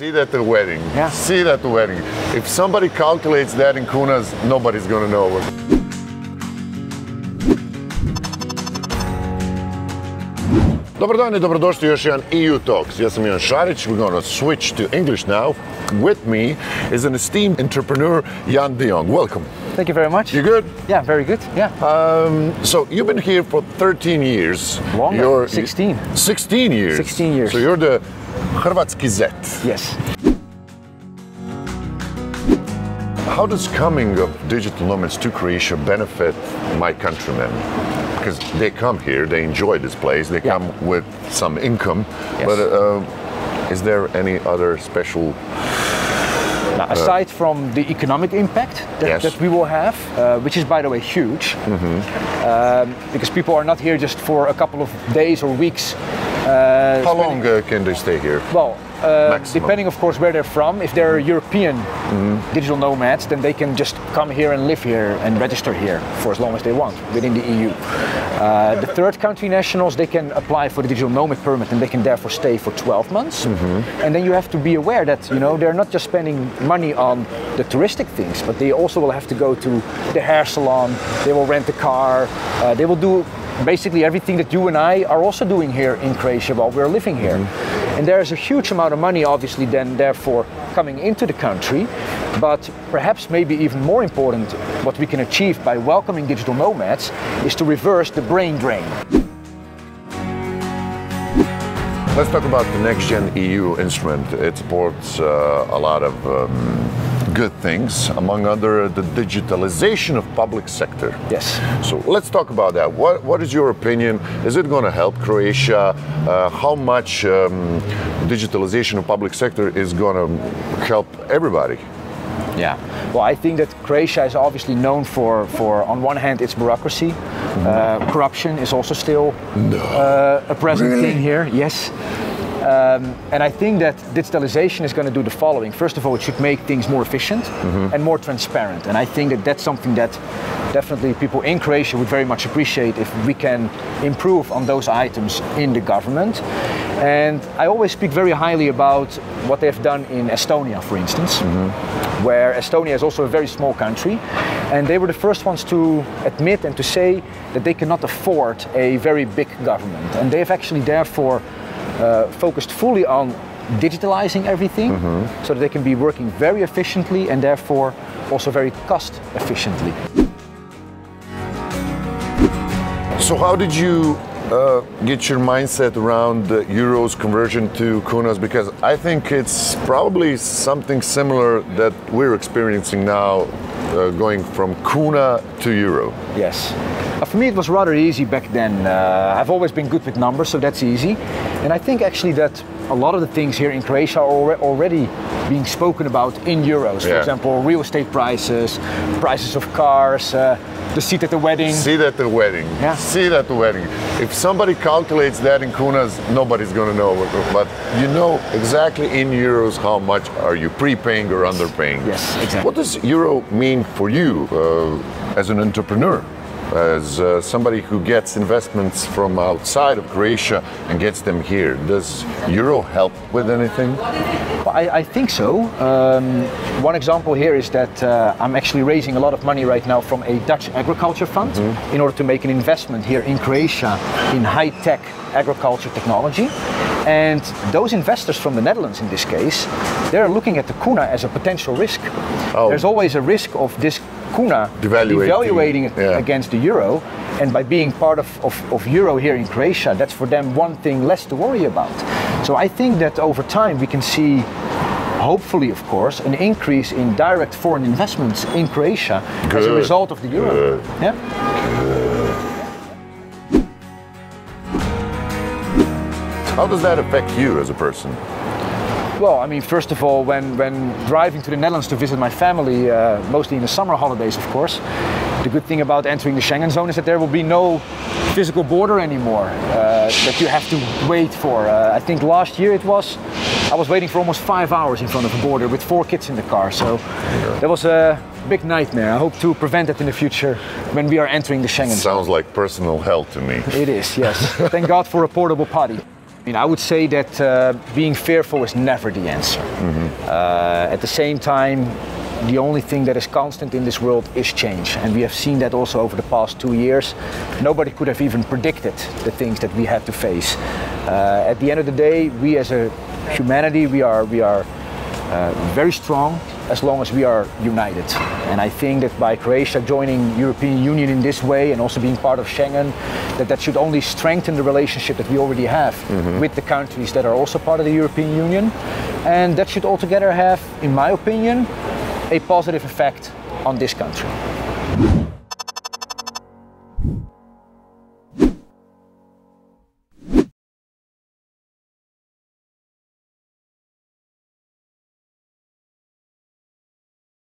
See that at the wedding. Yeah. See that at the wedding. If somebody calculates that in kunas, nobody's going to know it. Dobar dan i dobrodošli još jedan EU Talks. Ja sam Ivan Šarić. We're going to switch to English now. With me is an esteemed entrepreneur, Jan de Jongom. Welcome. Thank you very much. You good? Yeah, very good. Yeah. So you've been here for 13 years. Longer. You're 16. 16 years. 16 years. So you're the Hrvatski Zet. Yes. How does coming of digital nomads to Croatia benefit my countrymen? Because they come here, they enjoy this place, they come with some income, yes. But is there any other special... Now, aside from the economic impact that we will have, which is by the way huge, because people are not here just for a couple of days or weeks. How long can they stay here? Well, depending of course where they're from. If they're European digital nomads, then they can just come here and live here and register here for as long as they want within the EU. The third country nationals, they can apply for the digital nomad permit and they can therefore stay for 12 months. And then you have to be aware that they're not just spending money on the touristic things, but they also will have to go to the hair salon, they will rent a car, they will do basically everything that you and I are also doing here in Croatia while we're living here. And there is a huge amount of money obviously then therefore coming into the country, but perhaps maybe even more important, what we can achieve by welcoming digital nomads is to reverse the brain drain. Let's talk about the Next Gen EU instrument. It supports a lot of good things, among other the digitalization of public sector. Yes. So let's talk about that. What is your opinion? Is it going to help Croatia? How much digitalization of public sector is going to help everybody? Yeah, well, I think that Croatia is obviously known for on one hand, its bureaucracy. Corruption is also still a present thing here, yes. And I think that digitalization is going to do the following. First of all, it should make things more efficient and more transparent. And I think that that's something that definitely people in Croatia would very much appreciate if we can improve on those items in the government. And I always speak very highly about what they've done in Estonia, for instance, where Estonia is also a very small country. And they were the first ones to admit and to say that they cannot afford a very big government. And they have actually therefore focused fully on digitalizing everything so that they can be working very efficiently and therefore also very cost efficiently. So how did you get your mindset around the euros conversion to kunas? Because I think it's probably something similar that we're experiencing now, going from kuna to euro. Yes. For me it was rather easy back then. I've always been good with numbers, so that's easy. And I think actually that a lot of the things here in Croatia are already being spoken about in euros. For example, real estate prices, prices of cars, the seat at the wedding. Seat at the wedding. Yeah. Seat at the wedding. If somebody calculates that in kunas, nobody's going to know. But you know exactly in euros how much are you prepaying or underpaying. Yes, exactly. What does euro mean for you as an entrepreneur? As somebody who gets investments from outside of Croatia and gets them here, does euro help with anything? Well, I think so. One example here is that I'm actually raising a lot of money right now from a Dutch agriculture fund in order to make an investment here in Croatia in high-tech agriculture technology. And those investors from the Netherlands in this case, they're looking at the kuna as a potential risk. There's always a risk of this kuna devaluating against the euro, and by being part of euro here in Croatia, that's for them one thing less to worry about. So I think that over time we can see, hopefully of course, an increase in direct foreign investments in Croatia as a result of the euro. Yeah? How does that affect you as a person? Well, I mean, first of all, when driving to the Netherlands to visit my family, mostly in the summer holidays, of course, the good thing about entering the Schengen zone is that there will be no physical border anymore that you have to wait for. I think last year I was waiting for almost 5 hours in front of a border with 4 kids in the car. So that was a big nightmare. I hope to prevent it in the future when we are entering the Schengen zone. Sounds like personal hell to me. It is, yes. Thank God for a portable potty. I mean, I would say that being fearful is never the answer. At the same time, the only thing that is constant in this world is change. And we have seen that also over the past 2 years. Nobody could have even predicted the things that we had to face. At the end of the day, we as a humanity, we are very strong as long as we are united. And I think that by Croatia joining European Union in this way and also being part of Schengen, that should only strengthen the relationship that we already have with the countries that are also part of the European Union. And that should altogether have, in my opinion, a positive effect on this country.